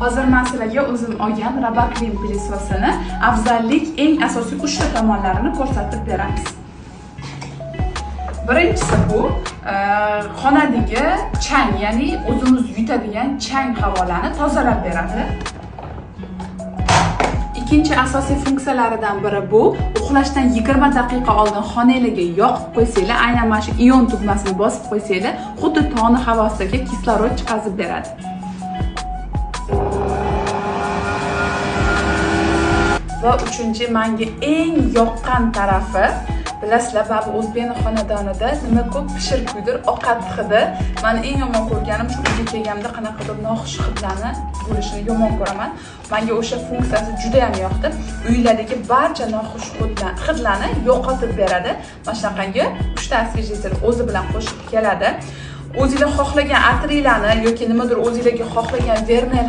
Hozir men sizlarga o'zim olgan Roboclean pылесосini afzallik eng asosiy 3 ta tomonlarini ko'rsatib beramiz. Birinchisi bu xonadagi chang, ya'ni o'zimiz yutadigan chang havolani tozalab beradi. Ikkinchi asosiy funksiyalaridan biri bu uxlashdan 20 daqiqa oldin xonangizga yoqib qo'ysanglar, aynan mana shu ion tugmasini bosib qo'ysanglar, xuddi toni havosiga kislorod chiqazib beradi. Va uchinchi menga eng yoqqan tarafi, bilasizlar, babu o'zbekni xonadonida nima ko'p pishir-kuydir, ovqat hidi. Men eng yomon ko'rganim shu uyga kelganimda qanaqadir noxush hidlarni bo'lishini yomon ko'raman. Menga o'sha funksiyasi juda ham yoqdi. Uylardagi barcha noxush hidlarni yo'qotib beradi. Mana shunaqangi 3 ta освежитель o'zi bilan qo'shib keladi. O'zingizlar xohlagan atirlarni yoki nimadir o'zingizlarga xohlagan vernel